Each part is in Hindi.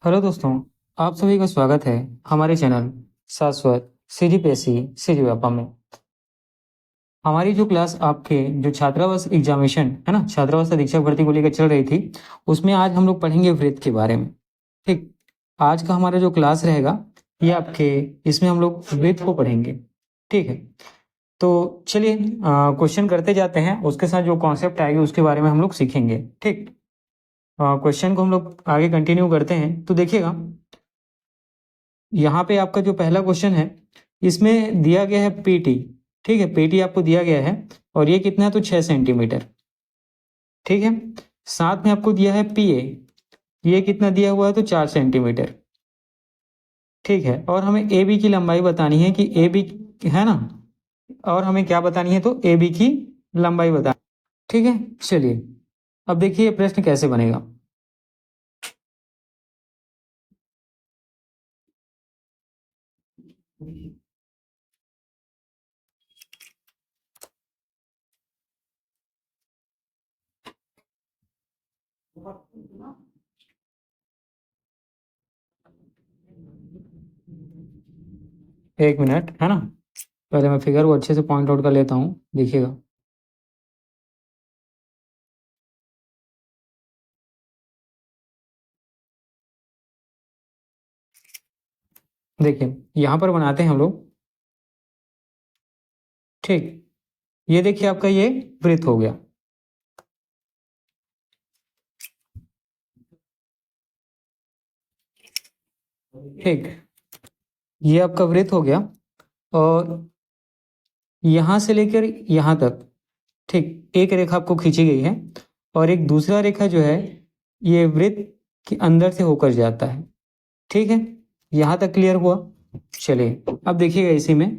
हेलो दोस्तों, आप सभी का स्वागत है हमारे चैनल शाश्वत सीजीपीएससी सीजीव्यापा में। हमारी जो क्लास आपके जो छात्रावास एग्जामिनेशन है ना, छात्रावास अधीक्षक भर्ती को लेकर चल रही थी, उसमें आज हम लोग पढ़ेंगे वृत्त के बारे में। ठीक, आज का हमारा जो क्लास रहेगा ये आपके इसमें हम लोग वृत्त को पढ़ेंगे। ठीक है, तो चलिए क्वेश्चन करते जाते हैं, उसके साथ जो कॉन्सेप्ट आएगी उसके बारे में हम लोग सीखेंगे। ठीक, क्वेश्चन को हम लोग आगे कंटिन्यू करते हैं। तो देखिएगा, यहाँ पे आपका जो पहला क्वेश्चन है इसमें दिया गया है पीटी। ठीक है, पीटी आपको दिया गया है और ये कितना है तो 6 सेंटीमीटर। ठीक है, साथ में आपको दिया है पीए, ये कितना दिया हुआ है तो 4 सेंटीमीटर। ठीक है, और हमें ए बी की लंबाई बतानी है कि ए बी है ना, और हमें क्या बतानी है तो ए बी की लंबाई बता। ठीक है, चलिए अब देखिए ये प्रश्न कैसे बनेगा। एक मिनट है ना, पहले मैं फिगर को अच्छे से पॉइंट आउट कर लेता हूँ, देखिएगा। देखिए यहाँ पर बनाते हैं हम लोग। ठीक, ये देखिए आपका ये वृत्त हो गया। ठीक, ये आपका वृत्त हो गया और यहां से लेकर यहां तक ठीक एक रेखा आपको खींची गई है और एक दूसरा रेखा जो है ये वृत्त के अंदर से होकर जाता है। ठीक है, यहां तक क्लियर हुआ। चलिए अब देखिएगा इसी में,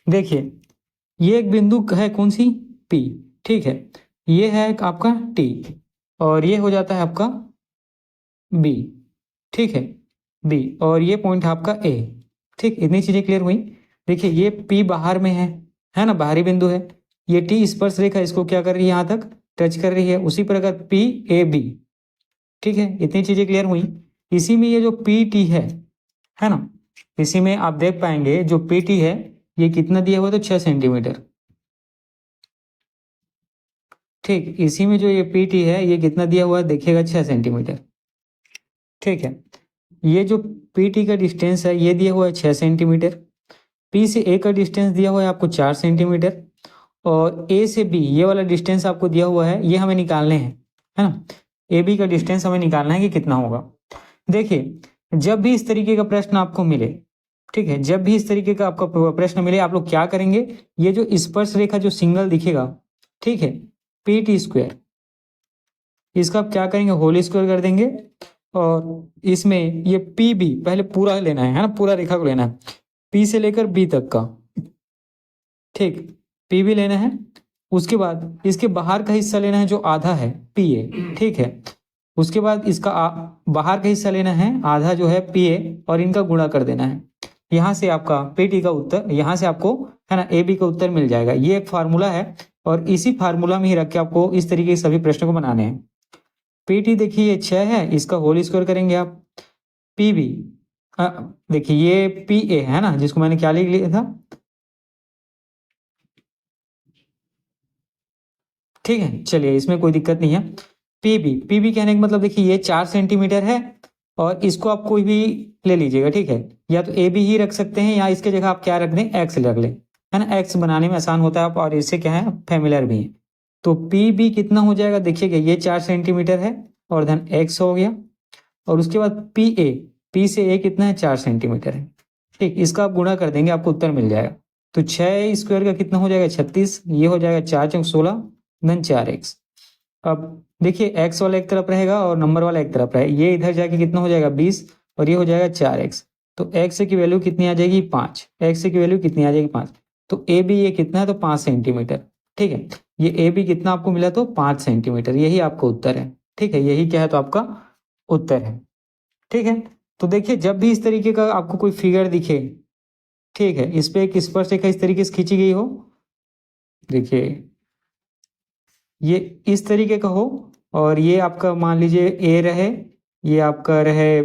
देखिए ये एक बिंदु है कौन सी पी। ठीक है, ये है आपका टी और ये हो जाता है आपका बी। ठीक है, बी और ये पॉइंट है आपका ए। ठीक, इतनी चीजें क्लियर हुई। देखिए ये पी बाहर में है ना, बाहरी बिंदु है। ये टी स्पर्श रेखा इसको क्या कर रही है, यहां तक टच कर रही है। उसी प्रकार पी ए बी। ठीक है, इतनी चीजें क्लियर हुई। इसी में ये जो पी टी है ना, इसी में आप देख पाएंगे जो पी टी है ये कितना दिया हुआ है तो 6 सेंटीमीटर। ठीक, इसी में जो ये पी टी है ये कितना दिया हुआ है देखिएगा 6 सेंटीमीटर। ठीक है, ये जो पी टी का डिस्टेंस है ये दिया हुआ है 6 सेंटीमीटर। पी से ए का डिस्टेंस दिया हुआ है आपको 4 सेंटीमीटर और ए से बी ये वाला डिस्टेंस आपको दिया हुआ है, ये हमें निकालने हैं, है ना। ए बी का डिस्टेंस हमें निकालना है कि कितना होगा। देखिए जब भी इस तरीके का प्रश्न आपको मिले, ठीक है, जब भी इस तरीके का आपका प्रश्न मिले आप लोग क्या करेंगे, ये जो स्पर्श रेखा जो सिंगल दिखेगा, ठीक है, पी टी स्क्वायर, इसका आप क्या करेंगे होल स्क्वायर कर देंगे और इसमें ये पी बी पहले पूरा लेना है ना, पूरा रेखा को लेना है पी से लेकर बी तक का। ठीक, पी बी लेना है, उसके बाद इसके बाहर का हिस्सा लेना है जो आधा है पी ए। ठीक है, उसके बाद इसका बाहर का हिस्सा लेना है आधा जो है पी ए और इनका गुणा कर देना है। यहाँ से आपका पी टी का उत्तर, यहाँ से आपको है ना ए बी का उत्तर मिल जाएगा। ये एक फार्मूला है और इसी फार्मूला में ही रख के आपको इस तरीके के सभी प्रश्नों को बनाने हैं। पी टी देखिए ये 6 है, इसका होल स्क्वायर करेंगे आप। पी बी देखिए ये पी ए है ना, जिसको मैंने क्या लिख लिया था। ठीक है, चलिए इसमें कोई दिक्कत नहीं है। पीबी कहने का मतलब देखिए ये 4 सेंटीमीटर है और इसको आप कोई भी ले लीजिएगा। ठीक है, या तो ए बी ही रख सकते हैं या इसके जगह आप क्या रख दें एक्स रख लें, है ना, एक्स बनाने में आसान होता है और इससे क्या है फैमिलियर भी है। तो पी बी कितना हो जाएगा देखिएगा, ये 4 सेंटीमीटर है और धन एक्स हो गया और उसके बाद पी ए, पी से ए कितना है 4 सेंटीमीटर है। ठीक, इसका आप गुणा कर देंगे आपको उत्तर मिल जाएगा। तो 6 स्क्वायर का कितना हो जाएगा 36, ये हो जाएगा 4 चौक 16 धन 4x। अब देखिए एक्स वाला एक तरफ रहेगा और नंबर वाला एक तरफ रहेगा, ये इधर जाके कितना हो जाएगा 20 और ये हो जाएगा 4x। तो एक्स की वैल्यू कितनी आ जाएगी 5, एक्स की वैल्यू कितनी आ जाएगी 5। तो ए बी ये कितना है तो 5 सेंटीमीटर। ठीक है, ये ए बी कितना आपको मिला तो 5 सेंटीमीटर, यही आपका उत्तर है। ठीक है, यही क्या है तो आपका उत्तर है। ठीक है, तो देखिए जब भी इस तरीके का आपको कोई फिगर दिखे, ठीक है, इस पे एक स्पर्शरेखा इस तरीके से खींची गई हो, देखिए ये इस तरीके का हो, और ये आपका मान लीजिए ए रहे, ये आपका रहे,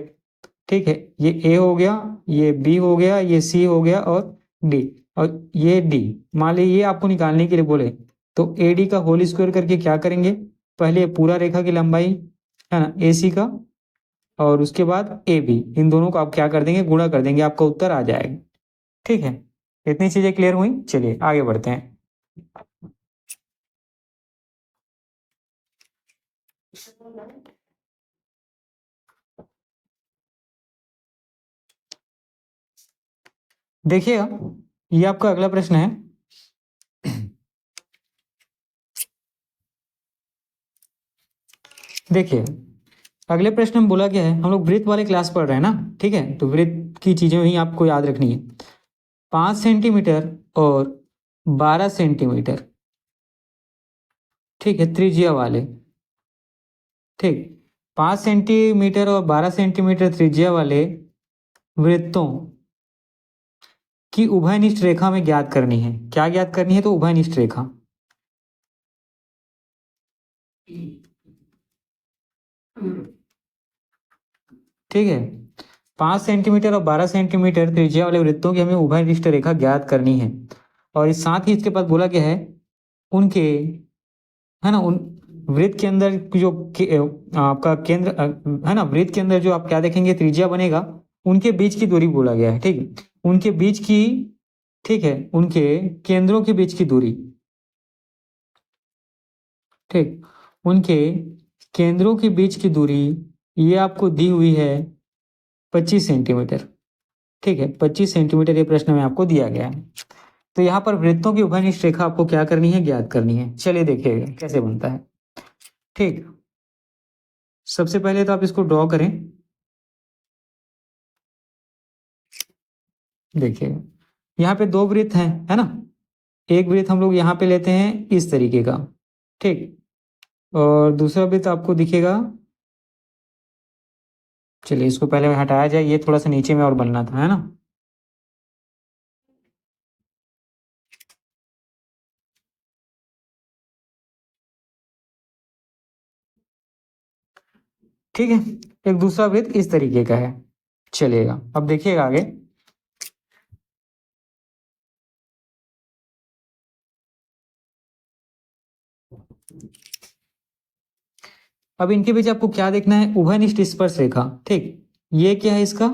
ठीक है, ये ए हो गया, ये बी हो गया, ये सी हो गया और डी, और ये डी। मान लीजिए ये आपको निकालने के लिए बोले तो ए डी का होल स्क्वायर करके क्या करेंगे, पहले पूरा रेखा की लंबाई है ना ए सी का, और उसके बाद ए बी, इन दोनों को आप क्या कर देंगे, गुणा कर देंगे, आपका उत्तर आ जाएगा। ठीक है, इतनी चीजें क्लियर हुई, चलिए आगे बढ़ते हैं। देखिएगा, ये आपका अगला प्रश्न है। देखिए अगले प्रश्न में बोला गया है, हम लोग वृत्त वाले क्लास पढ़ रहे हैं ना, ठीक है, तो वृत्त की चीजें ही आपको याद रखनी है। 5 सेंटीमीटर और 12 सेंटीमीटर, ठीक है, त्रिज्या वाले, ठीक, 5 सेंटीमीटर और 12 सेंटीमीटर त्रिज्या वाले वृत्तों की उभयनिष्ठ रेखा में ज्ञात करनी है। क्या ज्ञात करनी है, तो उभयनिष्ठ रेखा। ठीक है, 5 सेंटीमीटर और 12 सेंटीमीटर त्रिज्या वाले वृत्तों की हमें उभयनिष्ठ रेखा ज्ञात करनी है, और इस साथ ही इसके पास बोला गया है उनके, है ना, उन वृत्त के अंदर जो आपका केंद्र है ना, वृत्त के अंदर जो आप क्या देखेंगे त्रिज्या बनेगा, उनके बीच की दूरी बोला गया है। ठीक है, उनके बीच की, ठीक है, उनके केंद्रों के बीच की दूरी, ठीक, उनके केंद्रों के बीच की दूरी ये आपको दी हुई है 25 सेंटीमीटर। ठीक है, 25 सेंटीमीटर ये प्रश्न में आपको दिया गया है। तो यहाँ पर वृत्तों की उभयनिष्ठ रेखा आपको क्या करनी है, ज्ञात करनी है। चलिए देखिएगा कैसे बनता है। ठीक, सबसे पहले तो आप इसको ड्रॉ करें। देखिए यहाँ पे दो वृत्त हैं, है ना, एक वृत्त हम लोग यहाँ पे लेते हैं इस तरीके का, ठीक, और दूसरा वृत्त आपको दिखेगा, चलिए इसको पहले हटाया जाए, ये थोड़ा सा नीचे में और बनना था, है ना। ठीक है, एक दूसरा वृत्त इस तरीके का है, चलिएगा अब देखिएगा आगे। अब इनके बीच आपको क्या देखना है, उभयनिष्ठ स्पर्श रेखा। ठीक, ये क्या है, इसका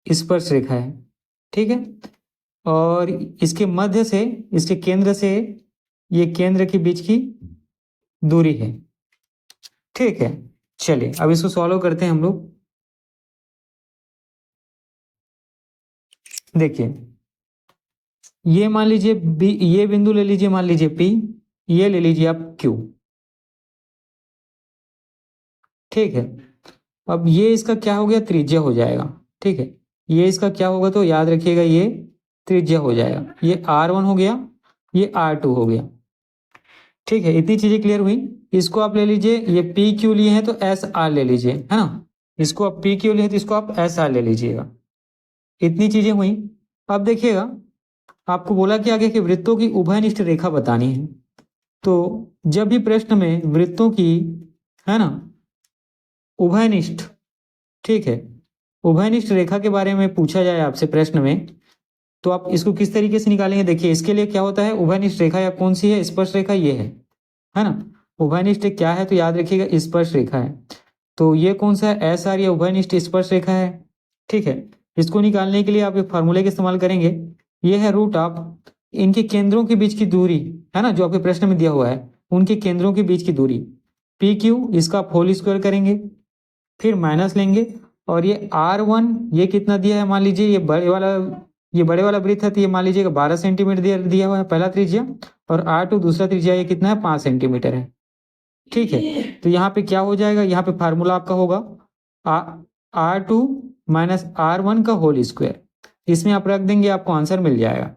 स्पर्श रेखा है, ठीक है, और इसके मध्य से, इसके केंद्र से ये केंद्र के बीच की दूरी है। ठीक है, चलिए अब इसको सॉल्व करते हैं हम लोग। देखिए ये मान लीजिए बी, ये बिंदु ले लीजिए, मान लीजिए पी, ये ले लीजिए आप क्यू। ठीक है, अब ये इसका क्या हो गया, त्रिज्या हो जाएगा। ठीक है, ये इसका क्या होगा, तो याद रखिएगा ये त्रिज्या हो जाएगा। ये R1 हो गया, ये R2 हो गया। ठीक है, इतनी चीजें क्लियर हुई। इसको आप ले लीजिए, ये पी क्यू लिए हैं तो एस आर ले लीजिए, है ना, इसको आप पी क्यू लिए तो इसको आप एस आर ले लीजिएगा। इतनी चीजें हुई। अब देखिएगा आपको बोला कि आगे कि वृत्तों की उभयनिष्ठ रेखा बतानी है। तो जब भी प्रश्न में वृत्तों की, है ना, उभयनिष्ठ, ठीक है, उभयनिष्ठ रेखा के बारे में पूछा जाए आपसे प्रश्न में, तो आप इसको किस तरीके से निकालेंगे। देखिए इसके लिए क्या होता है, उभयनिष्ठ रेखा या कौन सी है, स्पर्श रेखा ये है ना। उभयनिष्ठ क्या है, तो याद रखिएगा स्पर्श रेखा है। तो ये कौन सा है, एस आर, ये उभयनिष्ठ स्पर्श रेखा है। ठीक है, इसको निकालने के लिए आप एक फार्मूले का इस्तेमाल करेंगे, ये है रूट ऑफ इनके केंद्रों के बीच की दूरी, है ना, जो आपके प्रश्न में दिया हुआ है, उनके केंद्रों के बीच की दूरी पी क्यू, इसका आप होल स्क्वायर करेंगे, फिर माइनस लेंगे, और ये R1 ये कितना दिया है, मान लीजिए ये बड़े वाला वृत्त है, तो ये मान लीजिएगा 12 सेंटीमीटर दिया हुआ है पहला त्रिज्या, और R2 दूसरा त्रिज्या ये कितना है, 5 सेंटीमीटर है। ठीक है, तो यहाँ पे क्या हो जाएगा, यहाँ पे फार्मूला आपका होगा R2 माइनस R1 का होल स्क्वायर, इसमें आप रख देंगे, आपको आंसर मिल जाएगा।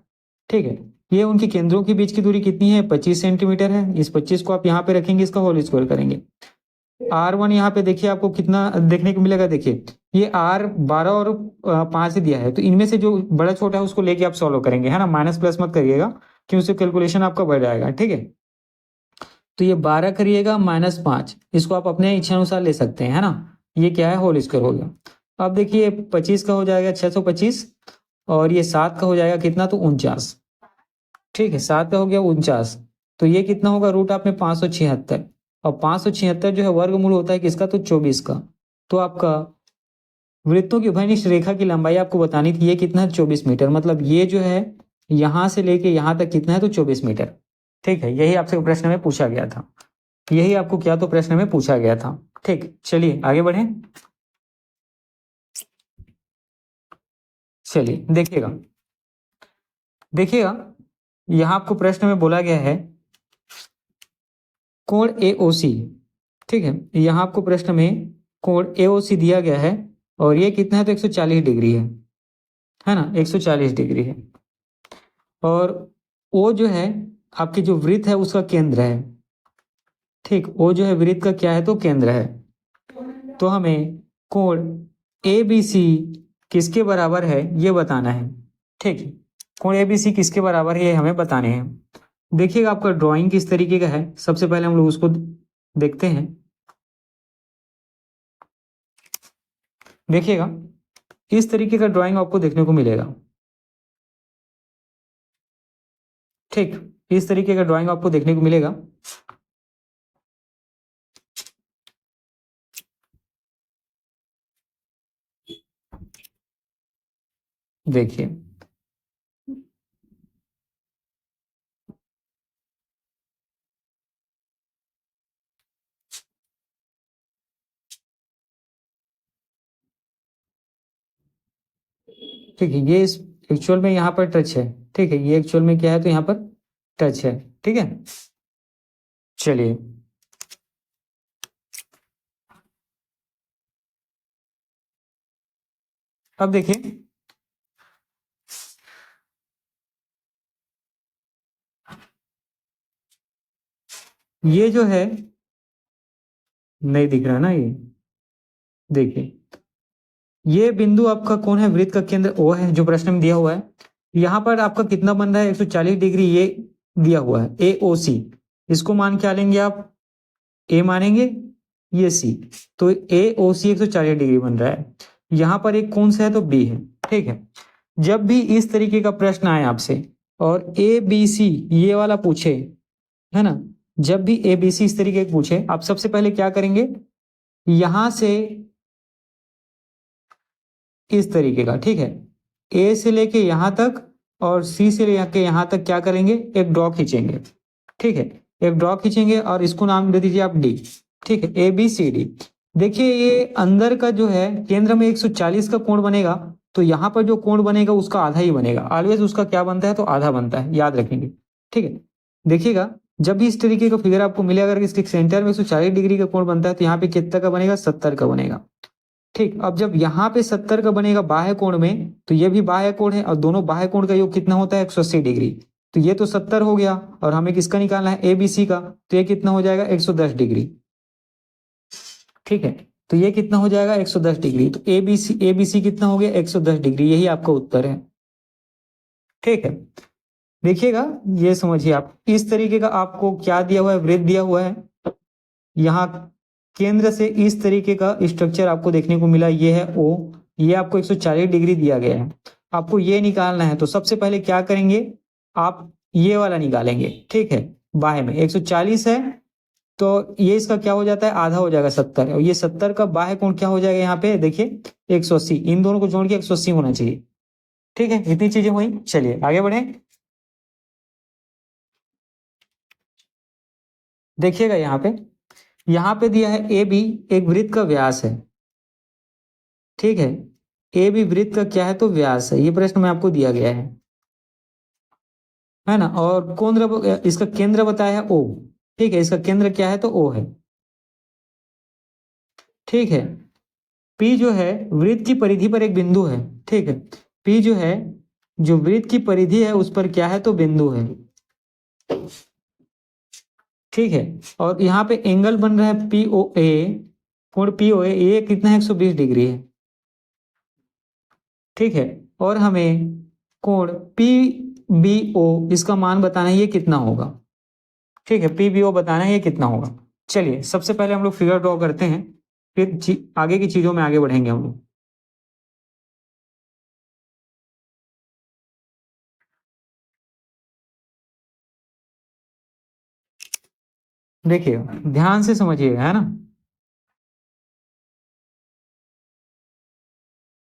ठीक है, ये उनके केंद्रों के बीच की दूरी कितनी है, 25 सेंटीमीटर है। इस 25 को आप यहाँ पे रखेंगे, इसका होल स्क्वायर करेंगे, R1 यहाँ पे देखिए आपको कितना देखने को मिलेगा। देखिए ये R12 और 5 दिया है, तो इनमें से जो बड़ा छोटा है उसको लेके आप सॉल्व करेंगे, है ना। माइनस प्लस मत करिएगा क्योंकि उससे कैलकुलेशन आपका बढ़ जाएगा, ठीक है। तो ये 12 करिएगा -5, इसको आप अपने इच्छा अनुसार ले सकते हैं, है ना। ये क्या है, होल स्क्वायर हो गया। अब देखिए 25 का हो जाएगा 625, और ये 7 का हो जाएगा कितना, तो 49, ठीक है। 7 का हो गया 49, तो ये कितना होगा, रूट आप में 576, और 576 जो है वर्गमूल होता है किसका, तो 24 का। तो आपका वृत्तों की उभयनिष्ठ रेखा की लंबाई आपको बतानी थी, ये कितना है, 24 मीटर। मतलब ये जो है यहां से लेके यहां तक कितना है, तो 24 मीटर, ठीक है। यही आपसे प्रश्न में पूछा गया था, यही आपको क्या तो प्रश्न में पूछा गया था, ठीक। चलिए आगे बढ़े। चलिए देखिएगा, देखिएगा यहां आपको प्रश्न में बोला गया है कोण AOC, ठीक है। यहां आपको प्रश्न में कोण AOC दिया गया है, और ये कितना है, तो 140 डिग्री है ना, 140 डिग्री है। और O जो है आपकी जो वृत्त है उसका केंद्र है, ठीक। O जो है वृत्त का क्या है, तो केंद्र है। तो हमें कोण ABC किसके बराबर है ये बताना है, ठीक। कोण ABC किसके बराबर है ये हमें बताने हैं। देखिएगा आपका ड्राइंग किस तरीके का है, सबसे पहले हम लोग उसको देखते हैं। देखिएगा इस तरीके का ड्राइंग आपको देखने को मिलेगा, ठीक। इस तरीके का ड्राइंग आपको देखने को मिलेगा। देखिए ठीक है, ये इस एक्चुअल में यहाँ पर टच है, ठीक है। ये एक्चुअल में क्या है, तो यहाँ पर टच है, ठीक है। चलिए अब देखिए ये जो है नहीं दिख रहा ना, ये देखिए ये बिंदु आपका कौन है, वृत्त का केंद्र O है जो प्रश्न में दिया हुआ है। यहाँ पर आपका कितना बन रहा है, 140 डिग्री ये दिया हुआ है AOC, इसको मान क्या लेंगे आप, A मानेंगे, ये C। तो AOC 140 डिग्री बन रहा है। यहाँ पर एक कौन सा है, तो B है, ठीक है। जब भी इस तरीके का प्रश्न आए आपसे और ABC ये वाला पूछे, है ना, जब भी ABC इस तरीके का पूछे, आप सबसे पहले क्या करेंगे, यहां से इस तरीके का, ठीक है। A से लेके यहां तक और C से लेके यहां तक क्या करेंगे, एक ड्रॉ खींचेंगे, ठीक है। एक ड्रॉ खींचेंगे और इसको नाम दे दीजिए आप D, ठीक है, ABCD। देखिए ये अंदर का जो है केंद्र में 140 का कोण बनेगा, तो यहाँ पर जो कोण बनेगा उसका आधा ही बनेगा। ऑलवेज उसका क्या बनता है, तो आधा बनता है, याद रखेंगे, ठीक है। देखिएगा जब भी इस तरीके का फिगर आपको मिले, अगर इसके सेंटर में 140 डिग्री का कोण बनता है, तो यहाँ पे कितना का बनेगा, 70 का बनेगा, ठीक। अब जब यहाँ पे 70 का बनेगा बाह्य कोण में, तो ये भी बाह्य कोण है, और दोनों बाह्य कोण का योग कितना होता है, 180 डिग्री। तो ये तो 70 हो गया, और हमें किसका निकालना है, ABC का। तो ये कितना हो जाएगा, 110 डिग्री, ठीक है। तो ये कितना हो जाएगा, 110 डिग्री। तो ABC कितना हो गया, 110 डिग्री, यही आपका उत्तर है, ठीक है। देखिएगा ये समझिए आप, इस तरीके का आपको क्या दिया हुआ है, वृत्त दिया हुआ है। यहाँ केंद्र से इस तरीके का स्ट्रक्चर आपको देखने को मिला, ये है O, ये आपको 140 डिग्री दिया गया है। आपको ये निकालना है, तो सबसे पहले क्या करेंगे, आप ये वाला निकालेंगे, ठीक है। बाह्य में 140 है, तो ये इसका क्या हो जाता है, आधा हो जाएगा 70, और ये 70 का बाह्य कोण क्या हो जाएगा, यहाँ पे देखिए 180, इन दोनों को जोड़ के 180 होना चाहिए, ठीक है। इतनी चीजें हुई, चलिए आगे बढ़े। देखिएगा यहाँ पे दिया है AB एक वृत्त का व्यास है, ठीक है। AB वृत्त का क्या है, तो व्यास है, ये प्रश्न में आपको दिया गया है ना। और केंद्र, इसका केंद्र बताया है O, ठीक है। इसका केंद्र क्या है, तो O है, ठीक है। P जो है वृत्त की परिधि पर एक बिंदु है, ठीक है। P जो है, जो वृत्त की परिधि है उस पर क्या है, तो बिंदु है, ठीक है। और यहाँ पे एंगल बन रहा है POA, कोण POA, ये कितना है 120 डिग्री है, ठीक है। और हमें कोण PBO इसका मान बताना है ये कितना होगा, ठीक है। PBO बताना है ये कितना होगा। चलिए सबसे पहले हम लोग फिगर ड्रॉ करते हैं, फिर आगे की चीजों में आगे बढ़ेंगे हम लोग। देखिए ध्यान से समझिएगा, है ना।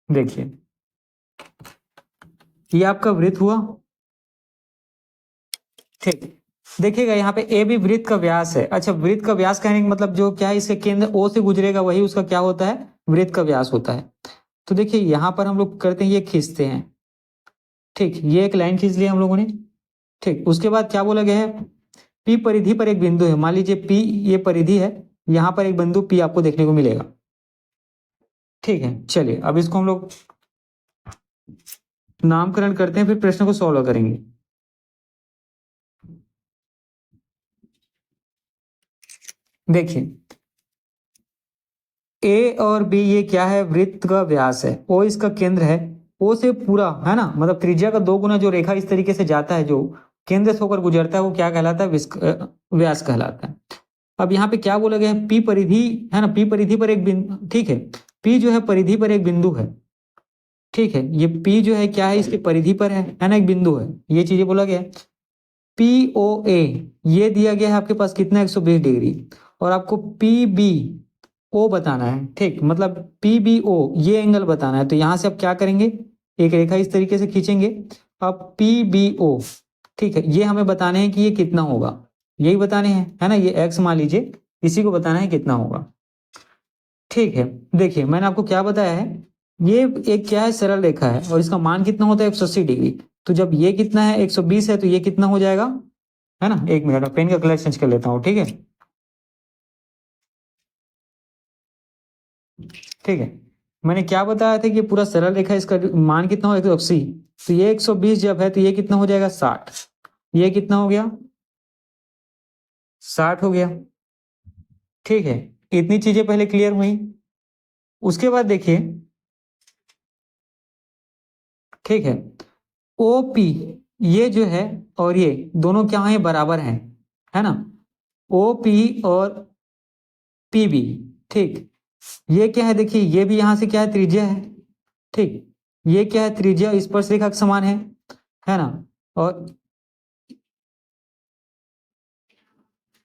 देखिए ये आपका वृत्त हुआ, ठीक। देखिएगा यहाँ पे ए भी वृत्त का व्यास है। अच्छा, वृत्त का व्यास कहने का मतलब जो क्या है, इसके केंद्र O से गुजरेगा वही उसका क्या होता है, वृत्त का व्यास होता है। तो देखिए यहाँ पर हम लोग करते हैं, ये खींचते हैं, ठीक। ये एक लाइन खींच लिया हम लोगों ने, ठीक। उसके बाद क्या बोला गया है, P परिधि पर एक बिंदु है, मान लीजिए P ये परिधि है, यहाँ पर एक बिंदु P आपको देखने को मिलेगा, ठीक है। चलिए अब इसको हम लोग नामकरण करते हैं, फिर प्रश्न को सॉल्व करेंगे। देखिए A और B ये क्या है, वृत्त का व्यास है, O इसका केंद्र है, O से पूरा, है ना, मतलब त्रिज्या का 2 गुना जो रेखा इस तरीके से जाता है, जो केंद्र से होकर गुजरता है, वो क्या कहलाता है, व्यास कहलाता है। अब यहाँ पे क्या बोला गया है, P परिधि, है ना, P परिधि पर एक बिंदु, ठीक है। P जो है परिधि पर एक बिंदु है, ठीक है। ये P जो है क्या है, इसकी परिधि पर है ना, एक बिंदु है, ये चीजें बोला गया है। POA ये दिया गया है आपके पास कितना, 120 डिग्री, और आपको PBO बताना है, ठीक। मतलब PBO ये एंगल बताना है, तो यहां से आप क्या करेंगे, एक रेखा इस तरीके से खींचेंगे। अब PBO, ठीक है, ये हमें बताने हैं कि ये कितना होगा, यही बताने हैं, है ना, ये x मान लीजिए, इसी को बताना है कितना होगा, ठीक है। देखिए मैंने आपको क्या बताया है, ये एक क्या है, सरल रेखा है, और इसका मान कितना होता है, 180 डिग्री। तो जब ये कितना है, 120 है, तो ये कितना हो जाएगा, है ना। एक मिनट में पेन का कलर चेंज कर लेता हूँ, ठीक है, ठीक है। मैंने क्या बताया था कि पूरा सरल रेखा, इसका मान कितना हो, 180, तो ये 120 जब है तो ये कितना हो जाएगा, 60, ये कितना हो गया, 60 हो गया, ठीक है। इतनी चीजें पहले क्लियर हुई। उसके बाद देखिए, ठीक है, OP ये जो है और ये दोनों क्या है, बराबर हैं, है ना। OP और PB, ठीक। ये क्या है, देखिए ये भी यहां से क्या है, त्रिज्या है, ठीक। ये क्या है, त्रिज्या स्पर्श रेखा के समान है ना। और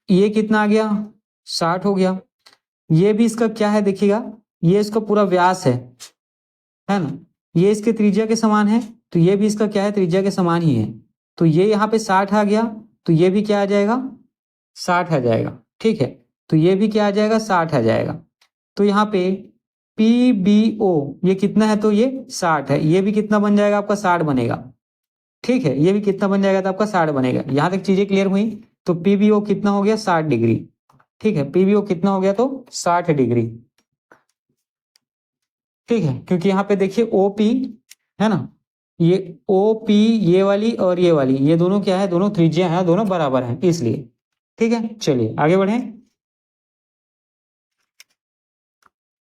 ये कितना आ गया, 60 हो गया। ये भी इसका क्या है, देखिएगा ये इसका पूरा व्यास है ना, ये इसके त्रिज्या के समान है, तो ये भी इसका क्या है, त्रिज्या के समान ही है। तो ये यहाँ पे 60 आ गया, तो ये भी क्या आ जाएगा, 60 आ जाएगा, ठीक है। तो ये भी क्या आ जाएगा, 60 आ जाएगा। तो यहाँ पे PBO ये कितना है, तो ये 60 है, ये भी कितना बन जाएगा आपका, 60 बनेगा, ठीक है। ये भी कितना बन जाएगा, तो आपका 60 बनेगा। यहाँ तक चीजें क्लियर हुई। तो PBO कितना हो गया, 60 डिग्री, ठीक है। PBO कितना हो गया, तो 60 डिग्री, ठीक है। क्योंकि यहाँ पे देखिए OP, है ना, ये OP ये वाली और ये वाली, ये दोनों क्या है, दोनों त्रिज्या है, दोनों बराबर हैं, इसलिए, ठीक है। चलिए आगे बढ़े,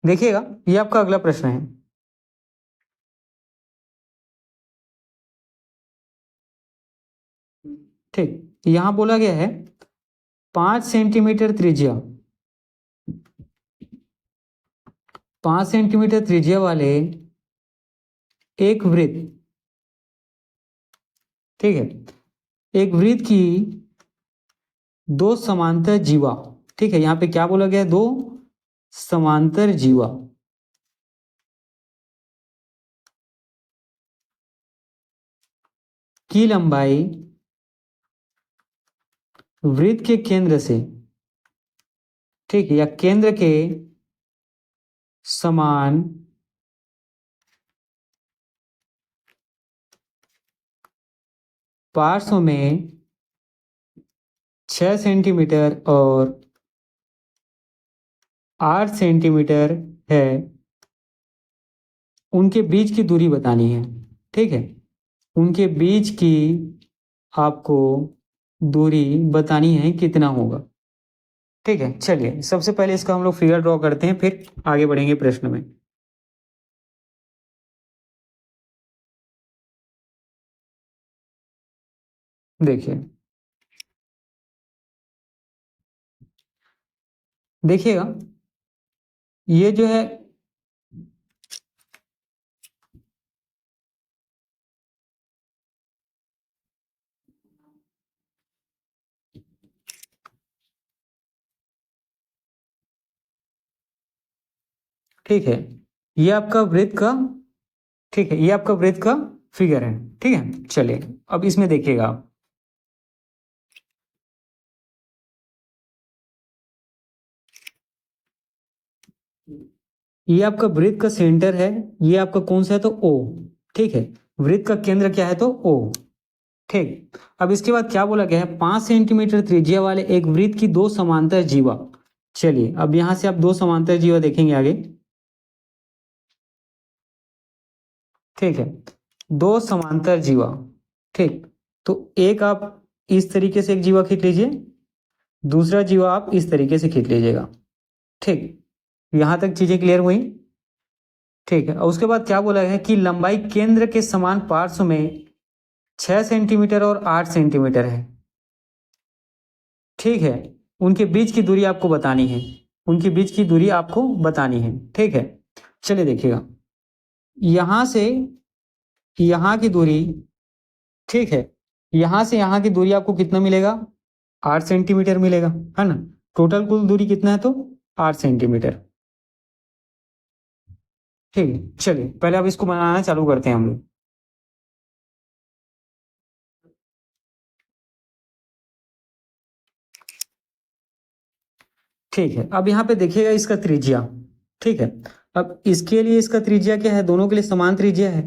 देखिएगा ये आपका अगला प्रश्न है, ठीक। यहां बोला गया है 5 सेंटीमीटर त्रिज्या, 5 सेंटीमीटर त्रिज्या वाले एक वृत्त, ठीक है, एक वृत्त की दो समांतर जीवा, ठीक है। यहां पे क्या बोला गया है, दो समांतर जीवा की लंबाई वृत्त के केंद्र से, ठीक है, या केंद्र के समान पार्श्व में 6 सेंटीमीटर और 8 सेंटीमीटर है, उनके बीच की दूरी बतानी है, ठीक है। उनके बीच की आपको दूरी बतानी है कितना होगा, ठीक है, चलिए सबसे पहले इसका हम लोग फिगर ड्रॉ करते हैं, फिर आगे बढ़ेंगे प्रश्न में। देखिए देखिएगा, ये जो है ठीक है, ये आपका वृत्त का, ठीक है, ये आपका वृत्त का फिगर है। ठीक है, चलिए अब इसमें देखिएगा आप, ये आपका वृत्त का सेंटर है, ये आपका कौन सा है तो ओ। ठीक है, वृत्त का केंद्र क्या है तो ओ। ठीक, अब इसके बाद क्या बोला गया है, 5 सेंटीमीटर त्रिज्या वाले एक वृत्त की दो समांतर जीवा। चलिए अब यहां से आप दो समांतर जीवा देखेंगे आगे। ठीक है, दो समांतर जीवा। ठीक, तो एक आप इस तरीके से एक जीवा खींच लीजिए, दूसरा जीवा आप इस तरीके से खींच लीजिएगा। ठीक, यहां तक चीजें क्लियर हुई। ठीक है, और उसके बाद क्या बोला है कि लंबाई केंद्र के समान पार्श्व में 6 सेंटीमीटर और 8 सेंटीमीटर है। ठीक है, उनके बीच की दूरी आपको बतानी है, उनके बीच की दूरी आपको बतानी है। ठीक है, चलिए देखिएगा, यहां से यहां की दूरी, ठीक है, यहां से यहां की दूरी आपको कितना मिलेगा, 8 सेंटीमीटर मिलेगा, है ना। टोटल कुल दूरी कितना है तो 8 सेंटीमीटर। ठीक है, चलिए पहले अब इसको बनाना चालू करते हैं हम लोग। ठीक है, अब यहाँ पे देखिएगा इसका त्रिज्या। ठीक है, अब इसके लिए इसका त्रिज्या क्या है, दोनों के लिए समान त्रिज्या है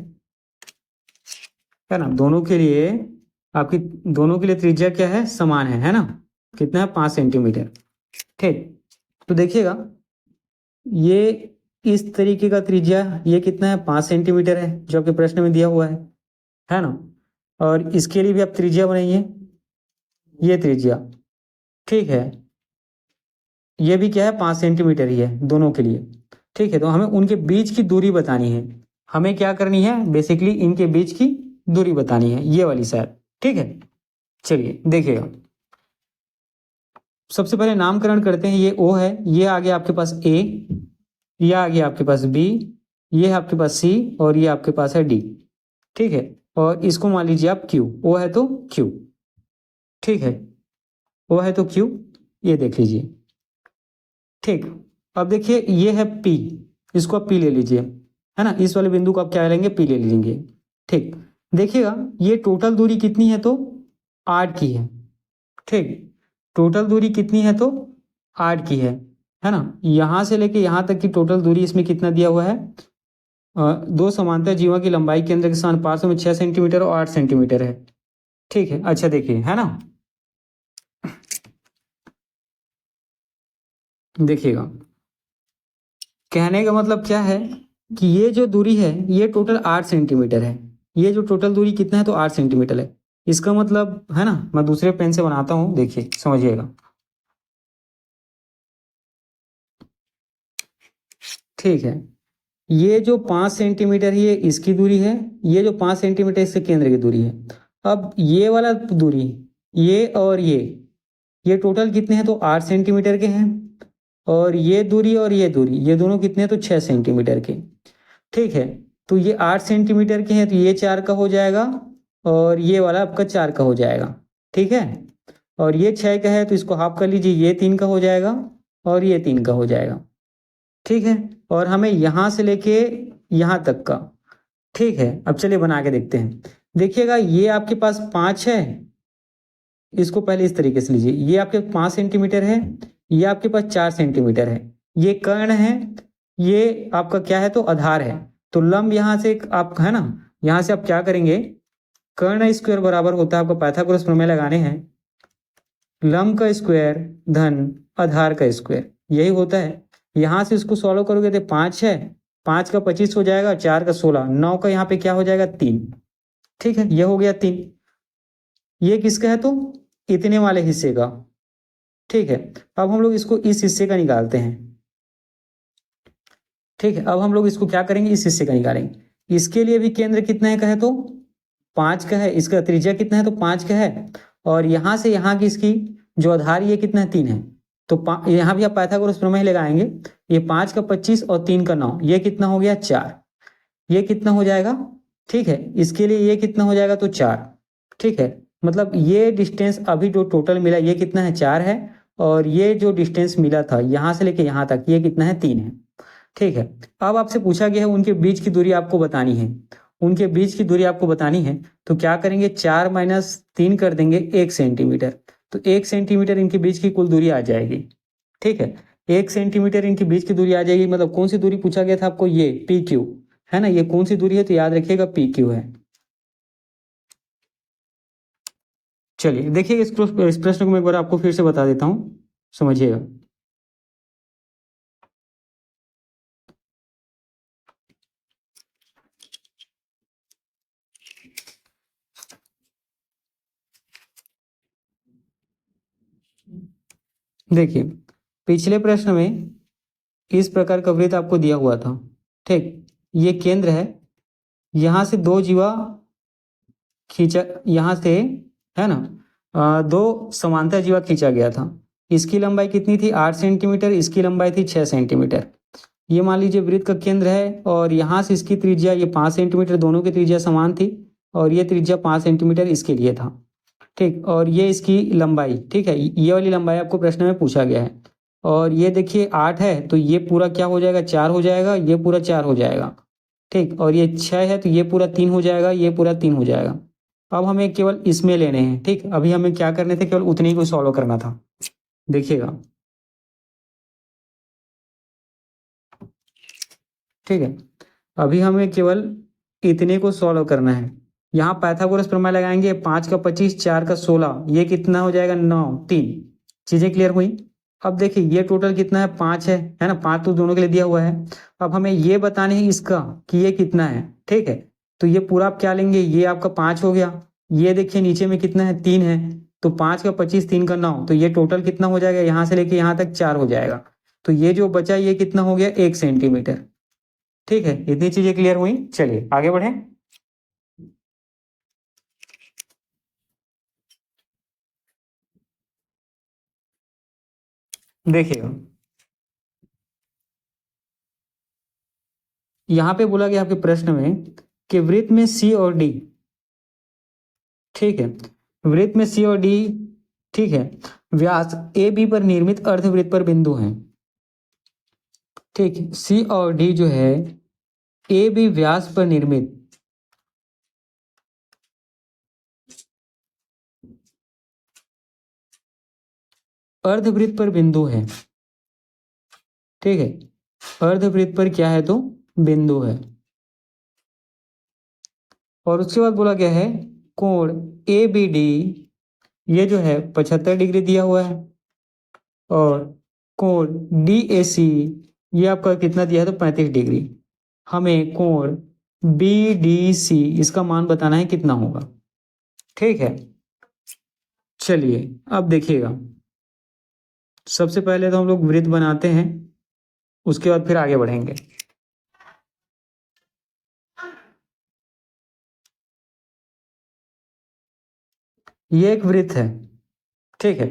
ना। दोनों के लिए आपकी, दोनों के लिए त्रिज्या क्या है, समान है ना। कितना है, 5 सेंटीमीटर। ठीक, तो देखिएगा ये इस तरीके का त्रिज्या, ये कितना है, 5 सेंटीमीटर है जो आपके प्रश्न में दिया हुआ है ना। और इसके लिए भी आप त्रिज्या बनाइए, ये त्रिज्या। ठीक है, ये भी क्या है, 5 सेंटीमीटर ही है दोनों के लिए। ठीक है, तो हमें उनके बीच की दूरी बतानी है। हमें क्या करनी है, बेसिकली इनके बीच की दूरी बतानी है, ये वाली शायद। ठीक है, चलिए देखिएगा, सबसे पहले नामकरण करते हैं। ये ओ है, ये आ गया आपके पास ए, ये आ गया आपके पास बी, ये है आपके पास सी, और ये आपके पास है डी। ठीक है, और इसको मान लीजिए आप क्यू, ओ है तो क्यू। ठीक है, ओ है तो क्यू, ये देख लीजिए। ठीक, अब देखिए ये है पी, इसको आप पी ले लीजिए, है ना। इस वाले बिंदु को आप क्या लेंगे, पी ले लेंगे। ठीक, देखिएगा ये टोटल दूरी कितनी है तो 8 की है। ठीक, टोटल दूरी कितनी है तो 8 की है ना। यहां से लेके यहां तक की टोटल दूरी इसमें कितना दिया हुआ है, दो समांतर जीवा की लंबाई केंद्र के स्थान पार्श्व में 6 सेंटीमीटर और 8 सेंटीमीटर है। ठीक है, अच्छा देखिए, है ना, देखिएगा कहने का मतलब क्या है कि ये जो दूरी है ये टोटल 8 सेंटीमीटर है। ये जो टोटल दूरी कितना है तो 8 सेंटीमीटर है। इसका मतलब है ना, मैं दूसरे पेन से बनाता हूं, देखिए समझिएगा। ठीक है, ये जो 5 सेंटीमीटर ये इसकी दूरी है, ये जो 5 सेंटीमीटर इससे केंद्र की दूरी है। अब ये वाला दूरी, ये और ये टोटल कितने हैं तो 8 सेंटीमीटर के हैं। और ये दूरी और ये दूरी, ये दोनों कितने हैं तो 6 सेंटीमीटर के। ठीक है, तो ये 8 सेंटीमीटर के हैं तो ये 4 का हो जाएगा, और ये वाला आपका 4 का हो जाएगा। ठीक है, और ये 6 का है तो इसको हाफ कर लीजिए, ये 3 का हो जाएगा, और ये 3 का हो जाएगा। ठीक है, और हमें यहां से लेके यहां तक का। ठीक है, अब चलिए बना के देखते हैं। देखिएगा ये आपके पास 5 है, इसको पहले इस तरीके से लीजिए, ये आपके 5 सेंटीमीटर है, ये आपके पास 4 सेंटीमीटर है। ये कर्ण है, ये आपका क्या है तो आधार है। तो लंब यहां से आप, है ना, यहां से आप क्या करेंगे, कर्ण स्क्वायर बराबर होता है, आपको पाइथागोरस प्रमेय लगाने हैं, लंब का स्क्वायर धन आधार का स्क्वायर, यही होता है। यहां से इसको सॉल्व करोगे तो 5 है, 5 का 25 हो जाएगा, 4 का 16, 9 का यहाँ पे क्या हो जाएगा 3। ठीक है, ये हो गया 3। ये किसका है तो इतने वाले हिस्से का, ठीक है। अब हम लोग इसको इस हिस्से का निकालते हैं। ठीक है, अब हम लोग इसको क्या करेंगे, इस हिस्से का निकालेंगे। इसके लिए भी केंद्र कितना है कहे तो 5 का है, इसका त्रिज्या कितना है तो 5 का है, और यहाँ से यहाँ की इसकी जो आधार ये कितना है 3 है, तो यहाँ भी आप पाइथागोरस प्रमेय लगाएंगे। ये 5 का 25 और 3 का 9, ये कितना हो गया 4। ये कितना हो जाएगा, ठीक है, इसके लिए ये कितना हो जाएगा तो 4। ठीक है, मतलब ये डिस्टेंस अभी जो टोटल मिला ये कितना है 4 है, और ये जो डिस्टेंस मिला था यहाँ से लेके यहाँ तक ये कितना है 3 है। ठीक है, अब आपसे पूछा गया है उनके बीच की दूरी आपको बतानी है। उनके बीच की दूरी आपको बतानी है तो क्या करेंगे, 4 माइनस 3 कर देंगे 1 सेंटीमीटर, तो 1 सेंटीमीटर इनके बीच की कुल दूरी आ जाएगी। ठीक है, 1 सेंटीमीटर इनके बीच की दूरी आ जाएगी। मतलब कौन सी दूरी पूछा गया था आपको, ये पी क्यू है ना, ये कौन सी दूरी है तो याद रखिएगा पी क्यू है। चलिए देखिए इस प्रश्न को मैं एक बार आपको फिर से बता देता हूँ, समझिएगा। देखिए पिछले प्रश्न में इस प्रकार का वृत्त आपको दिया हुआ था। ठीक, ये केंद्र है, यहाँ से दो जीवा खींचा, यहाँ से है ना दो समांतर जीवा खींचा गया था। इसकी लंबाई कितनी थी 8 सेंटीमीटर, इसकी लंबाई थी 6 सेंटीमीटर। ये मान लीजिए वृत्त का केंद्र है, और यहाँ से इसकी त्रिज्या ये 5 सेंटीमीटर, दोनों की त्रिज्या समान थी, और ये त्रिज्या 5 सेंटीमीटर इसके लिए था। ठीक, और ये इसकी लंबाई, ठीक है, ये वाली लंबाई आपको प्रश्न में पूछा गया है। और ये देखिए 8 है तो ये पूरा क्या हो जाएगा 4 हो जाएगा, ये पूरा 4 हो जाएगा। ठीक, और ये 6 है तो ये पूरा 3 हो जाएगा, ये पूरा 3 हो जाएगा। अब हमें केवल इसमें लेने हैं। ठीक, अभी हमें क्या करने थे, केवल उतने ही को सॉल्व करना था। देखिएगा, ठीक है, अभी हमें केवल इतने को सॉल्व करना है। यहाँ पाइथागोरस प्रमेय लगाएंगे, 5 का 25, 4 का 16, ये कितना हो जाएगा 9, 3। चीजें क्लियर हुई। अब देखिए ये टोटल कितना है 5 है ना, 5 तो दोनों के लिए दिया हुआ है। अब हमें ये बताने है इसका कि ये कितना है। ठीक है, तो ये पूरा आप क्या लेंगे, ये आपका 5 हो गया, ये देखिए नीचे में कितना है 3 है, तो 5 का 25, 3 का 9, तो ये टोटल कितना हो जाएगा, यहाँ से लेके यहाँ तक 4 हो जाएगा। तो ये जो बचा ये कितना हो गया 1 सेंटीमीटर। ठीक है, इतनी चीजें क्लियर हुई। चलिए आगे बढ़े। देखिएगा यहाँ पे बोला गया आपके प्रश्न में कि वृत्त में सी और डी, ठीक है, वृत्त में सी और डी, ठीक है, व्यास ए बी पर निर्मित अर्धवृत्त पर बिंदु हैं। ठीक, सी और डी जो है ए बी व्यास पर निर्मित अर्धवृत्त पर बिंदु है। ठीक है, अर्धवृत्त पर क्या है तो बिंदु है। और उसके बाद बोला गया है कोण ए बी डी ये जो है 75 डिग्री दिया हुआ है, और कोण डी ए सी ये आपका कितना दिया है तो 35 डिग्री। हमें कोण बी डी सी इसका मान बताना है कितना होगा। ठीक है, चलिए अब देखिएगा, सबसे पहले तो हम लोग वृत्त बनाते हैं, उसके बाद फिर आगे बढ़ेंगे। ये एक वृत्त है, ठीक है,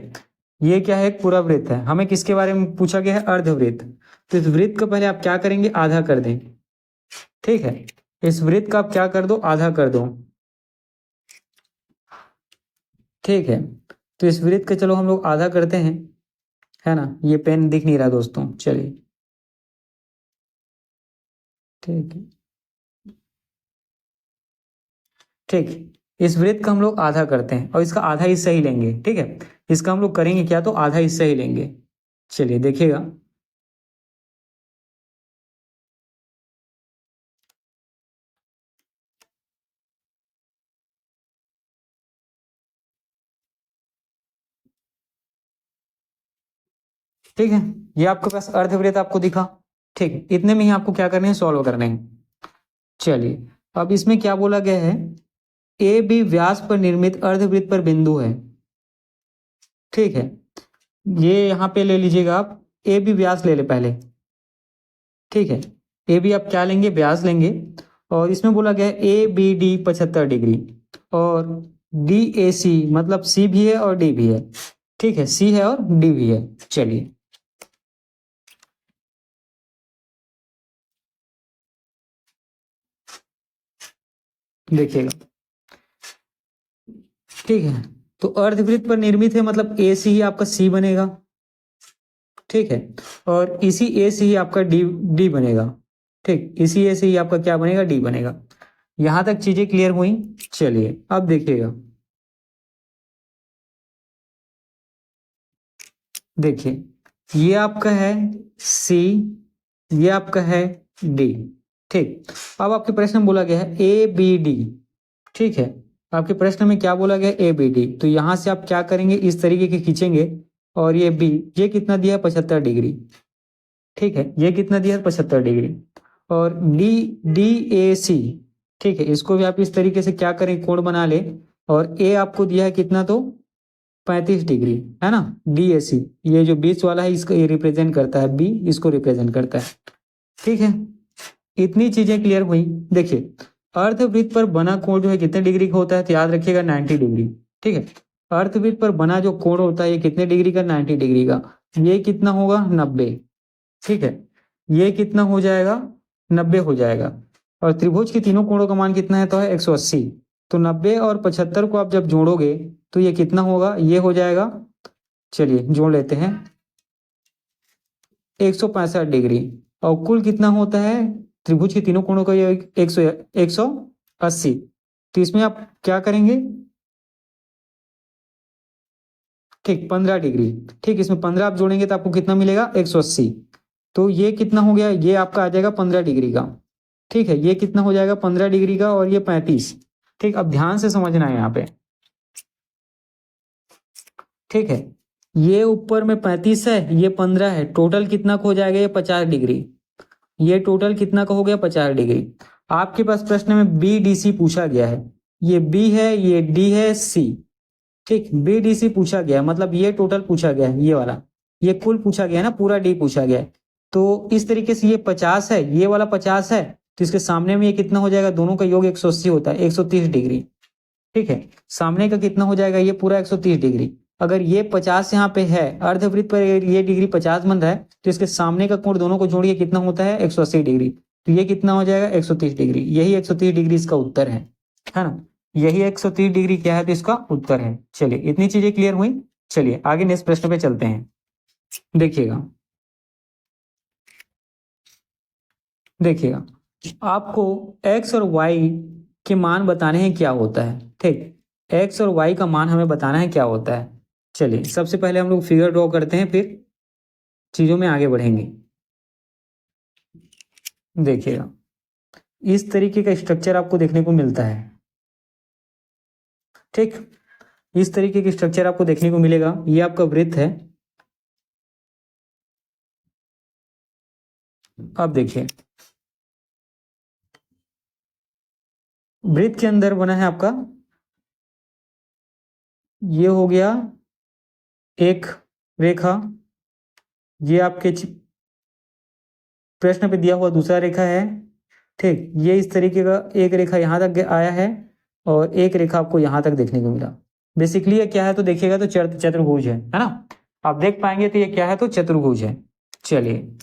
ये क्या है एक पूरा वृत्त है। हमें किसके बारे में पूछा गया है, अर्धवृत्त। तो इस वृत्त का पहले आप क्या करेंगे, आधा कर दें। ठीक है, इस वृत्त का आप क्या कर दो, आधा कर दो। ठीक है, तो इस वृत्त का चलो हम लोग आधा करते हैं, है ना, ये पेन दिख नहीं रहा दोस्तों, चलिए ठीक है। ठीक, इस वृत्त का हम लोग आधा करते हैं और इसका आधा हिस्सा ही लेंगे। ठीक है, इसका हम लोग करेंगे क्या तो आधा हिस्सा ही लेंगे। चलिए देखिएगा, ठीक है, ये आपके पास अर्धवृत्त आपको दिखा। ठीक है, इतने में ही आपको क्या करने हैं, सॉल्व करने हैं। चलिए अब इसमें क्या बोला गया है, ए बी व्यास पर निर्मित अर्धवृत्त पर बिंदु है। ठीक है, ये यहाँ पे ले लीजिएगा आप, ए बी व्यास ले ले पहले, ठीक है। ए बी आप क्या लेंगे, व्यास लेंगे, और इसमें बोला गया है ए बी डी 75 डिग्री, और डी ए सी मतलब सी भी है और डी भी है, ठीक है, सी है और डी भी है। चलिए देखिएगा, ठीक है। तो अर्धवृत्त पर निर्मित है मतलब ए सी ही आपका सी बनेगा, ठीक है, और इसी ए से ही आपका डी डी बनेगा, ठीक, इसी ए से ही आपका क्या बनेगा, डी बनेगा। यहां तक चीजें क्लियर हुई। चलिए अब देखिएगा, देखिए ये आपका है सी, ये आपका है डी, ठीक। अब आपके प्रश्न में बोला गया है ए बी डी, ठीक है। आपके प्रश्न में क्या बोला गया, ए बी डी, तो यहां से आप क्या करेंगे, इस तरीके के खींचेंगे, और ये बी, ये कितना दिया है, 75 डिग्री, ठीक है, ये कितना दिया है, 75 डिग्री, और डी डी ए सी, ठीक है, इसको भी आप इस तरीके से क्या करें, कोण बना ले, और ए आपको दिया है कितना, तो 35 डिग्री, है ना। डी ए सी, ये जो बीच वाला है इसको ये रिप्रेजेंट करता है, बी इसको रिप्रेजेंट करता है, ठीक है। इतनी चीजें क्लियर हुई। देखिए अर्धवृत्त पर बना कोण जो है कितने डिग्री का होता है, तो याद रखिएगा 90 डिग्री, ठीक है। अर्धवृत्त पर बना जो कोण होता है ये कितने डिग्री का, 90 डिग्री का। ये कितना होगा, 90, ठीक है, ये कितना हो जाएगा, 90 हो जाएगा। और त्रिभुज के तीनों कोणों का मान कितना है, तो है 180। तो 90 और 75 को आप जब जोड़ोगे तो ये कितना होगा, ये हो जाएगा, चलिए जोड़ लेते हैं, 165 डिग्री। और कुल कितना होता है त्रिभुज के तीनों कोणों का, ये 180। तो इसमें आप क्या करेंगे, ठीक, 15 डिग्री, ठीक, इसमें 15 आप जोड़ेंगे तो आपको कितना मिलेगा, 180। तो ये कितना हो गया, ये आपका आ जाएगा 15 डिग्री का, ठीक है, ये कितना हो जाएगा 15 डिग्री का, और ये 35, ठीक। अब ध्यान से समझना है यहाँ पे, ठीक है, ये ऊपर में 35 है, ये 15 है, टोटल कितना का हो जाएगा, ये 50 डिग्री, ये टोटल कितना का हो गया, 50 डिग्री। आपके पास प्रश्न में बी डी सी पूछा गया है, ये बी है, ये डी है, सी, ठीक, बी डी सी पूछा गया मतलब ये टोटल पूछा गया है, ये वाला, ये कुल पूछा गया है ना, पूरा डी पूछा गया है। तो इस तरीके से ये 50 है, ये वाला 50 है, तो इसके सामने में ये कितना हो जाएगा, दोनों का योग 180 होता है, 130 डिग्री, ठीक है। सामने का कितना हो जाएगा, ये पूरा 130 डिग्री। अगर ये 50 यहाँ पे है, अर्धवृत्त पर ये डिग्री 50 बन रहा है, तो इसके सामने का कोण दोनों को जोड़िए कितना होता है, 180 डिग्री। तो ये कितना हो जाएगा, 130 डिग्री। यही 130 डिग्री इसका उत्तर है ना। यही 130 डिग्री क्या है, तो इसका उत्तर है। चलिए इतनी चीजें क्लियर हुई। चलिए आगे नेक्स्ट प्रश्न पे चलते हैं। देखिएगा, देखिएगा आपको x और y के मान बताने हैं क्या होता है, ठीक, x और y का मान हमें बताना है क्या होता है। चलिए सबसे पहले हम लोग फिगर ड्रॉ करते हैं, फिर चीजों में आगे बढ़ेंगे। देखिएगा इस तरीके का स्ट्रक्चर आपको देखने को मिलता है, ठीक, इस तरीके की स्ट्रक्चर आपको देखने को मिलेगा। ये आपका वृत्त है। अब देखिए वृत्त के अंदर बना है आपका, ये हो गया एक रेखा, ये आपके प्रश्न पे दिया हुआ दूसरा रेखा है, ठीक, ये इस तरीके का एक रेखा यहाँ तक आया है, और एक रेखा आपको यहाँ तक देखने को मिला। बेसिकली ये क्या है, तो देखिएगा तो चतुर्भुज है ना। आप देख पाएंगे तो ये क्या है, तो चतुर्भुज है। चलिए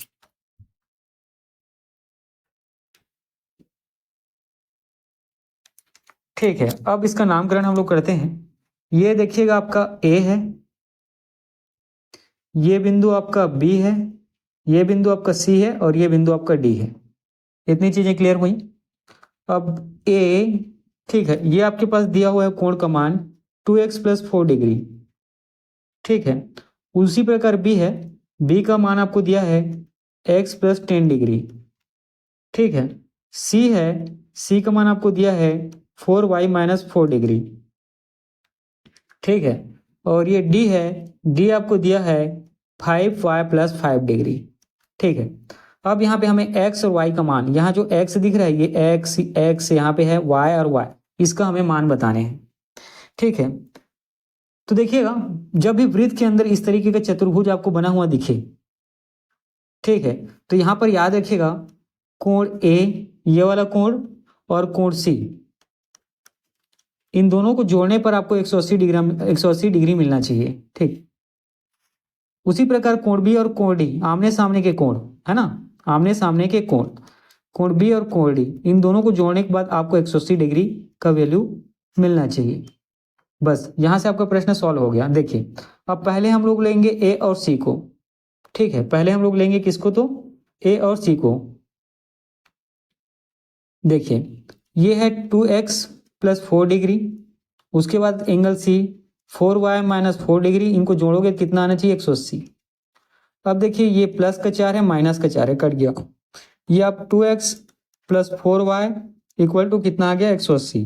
ठीक है, अब इसका नामकरण हम लोग करते हैं। ये देखिएगा आपका ए है, ये बिंदु आपका बी है, ये बिंदु आपका सी है, और ये बिंदु आपका डी है। इतनी चीजें क्लियर हुई। अब ए, ठीक है, ये आपके पास दिया हुआ है कोण का मान 2x + 4 डिग्री, ठीक है। उसी प्रकार बी है, बी का मान आपको दिया है x + 10 डिग्री, ठीक है। सी है, सी का मान आपको दिया है 4y - 4 डिग्री, ठीक है। और ये डी है, डी आपको दिया है 5y + 5 डिग्री, ठीक है। अब यहाँ पे हमें x और y का मान, यहाँ जो x दिख रहा है ये x यहाँ पे है, y और y, इसका हमें मान बताने हैं, ठीक है। तो देखिएगा, जब भी वृत्त के अंदर इस तरीके का चतुर्भुज आपको बना हुआ दिखे, ठीक है, तो यहाँ पर याद रखिएगा कोण ए, ये वाला कोण, और कोण सी, इन दोनों को जोड़ने पर आपको 180 डिग्री मिलना चाहिए। ठीक, उसी प्रकार कोण बी और कोण डी, आमने सामने के कोण है ना, आमने सामने के कोण, कोण बी और कोण डी, इन दोनों को जोड़ने के बाद आपको 180 डिग्री का वैल्यू मिलना चाहिए। बस यहां से आपका प्रश्न सॉल्व हो गया। देखिए, अब पहले हम लोग लेंगे ए और सी को। ठीक है, पहले हम लोग लेंगे किसको, तो ए और सी को। देखिए, ये है 2x प्लस 4 डिग्री, उसके बाद angle C 4y minus 4 degree, इनको जोड़ोगे कितना आना चाहिए, 180। अब देखिए, ये प्लस का 4 है, माइनस का 4 है, कट गया। ये अब 2x plus 4y equal to कितना आ गया, 180।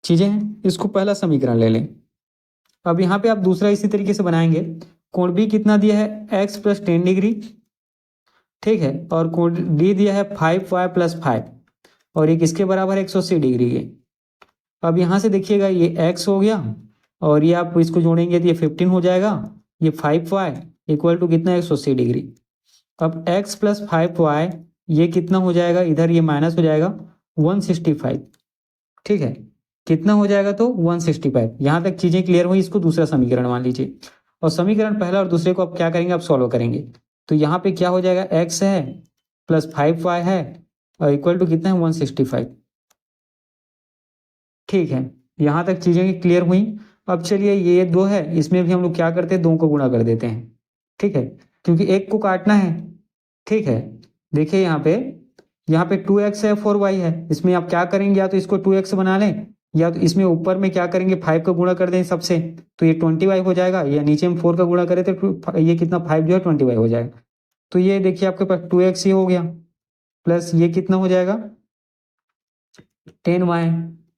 चीजें हैं, इसको पहला समीकरण ले लें। अब यहाँ पे आप दूसरा इसी तरीके से बनाएंगे। कोण बी कितना दिया है, x प्लस 10 डिग्री, ठीक है, और कोण डी दिया है 5y प्लस 5, और ये किसके बराबर है, 180 डिग्री के। अब यहाँ से देखिएगा, ये x हो गया, और ये आप इसको जोड़ेंगे तो ये 15 हो जाएगा, ये 5y इक्वल टू कितना, 180 डिग्री। अब x प्लस 5y ये कितना हो जाएगा, इधर ये माइनस हो जाएगा, 165। ठीक है, कितना हो जाएगा, तो 165। यहाँ तक चीजें क्लियर हुई। इसको दूसरा समीकरण मान लीजिए, और समीकरण पहला और दूसरे को आप क्या करेंगे, आप सॉल्व करेंगे। तो यहाँ पे क्या हो जाएगा, x है प्लस 5y है और इक्वल टू कितना है, 165। ठीक है, यहाँ तक चीजें क्लियर हुई। अब चलिए, ये 2 है, इसमें भी हम लोग क्या करते हैं, 2 को गुणा कर देते हैं। ठीक है, क्योंकि एक को काटना है। ठीक है, देखिए यहाँ पे 2x है, 4y है, इसमें आप क्या करेंगे, या तो इसको 2x बना लें, या तो इसमें ऊपर में क्या करेंगे, 5 का गुणा कर दें सबसे, तो ये 20y हो जाएगा, या नीचे में 4 का गुणा करें तो ये कितना, 5 जो है 20y हो जाएगा। तो ये देखिए आपके पास 2x ही हो गया, प्लस ये कितना हो जाएगा, 10y,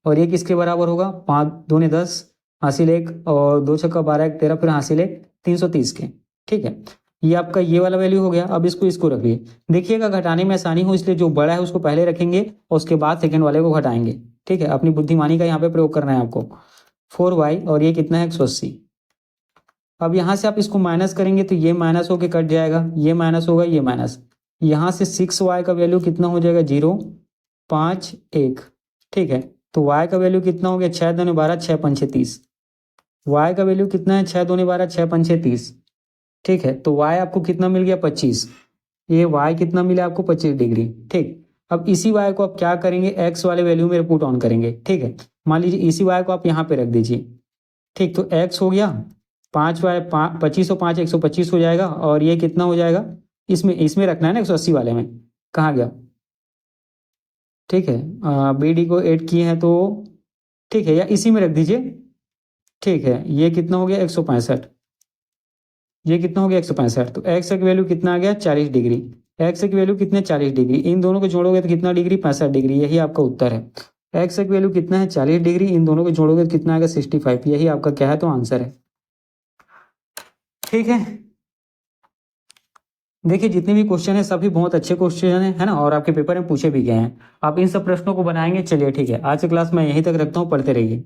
और ये किसके बराबर होगा, 5 दूने 10, हासिल 1, और 2 छक्का 12 1 13, फिर हासिल 1 330 के। ठीक है, ये आपका ये वाला वैल्यू हो गया। अब इसको रख लिए। देखिएगा, घटाने में आसानी हो इसलिए जो बड़ा है उसको पहले रखेंगे और उसके बाद सेकंड वाले को घटाएंगे। ठीक है, अपनी बुद्धिमानी का यहाँ पे प्रयोग करना है आपको। 4y और ये कितना है, 180। अब यहाँ से आप इसको माइनस करेंगे तो ये माइनस होके कट जाएगा, ये माइनस होगा, ये माइनस, यहाँ से 6y का वैल्यू कितना हो जाएगा, 0 5 1। ठीक है, तो y का वैल्यू कितना हो गया, 6 दूने 12 6 5 30। y का वैल्यू कितना है, 6 दूने 12 6 5 30। ठीक है, तो y आपको कितना मिल गया, 25। ये y कितना मिला आपको, 25 डिग्री। ठीक, अब इसी y को आप क्या करेंगे, x वाले वैल्यू में पुट ऑन करेंगे। ठीक है, मान लीजिए इसी y को आप यहाँ पे रख दीजिए। ठीक, तो x हो गया 5y, 25 और 5 125 हो जाएगा, और ये कितना हो जाएगा, इसमें रखना है ना, 180 वाले में, कहाँ गया। ठीक है, बी डी को ऐड किए हैं तो ठीक है, या इसी में रख दीजिए। ठीक है, ये कितना हो गया, 165, ये कितना हो गया, 165। तो x की वैल्यू कितना आ गया, 40 डिग्री। x की वैल्यू कितने, 40 डिग्री, इन दोनों को जोड़ोगे तो कितना डिग्री, 65 डिग्री। यही आपका उत्तर है। x की वैल्यू कितना है, 40 डिग्री, इन दोनों को जोड़ोगे तो कितना आएगा, 65। यही आपका क्या है, तो आंसर है। ठीक है, देखिए जितने भी क्वेश्चन है सभी बहुत अच्छे क्वेश्चन है ना, और आपके पेपर में पूछे भी गए हैं। आप इन सब प्रश्नों को बनाएंगे। चलिए ठीक है, आज की क्लास में यहीं तक रखता हूँ, पढ़ते रहिए।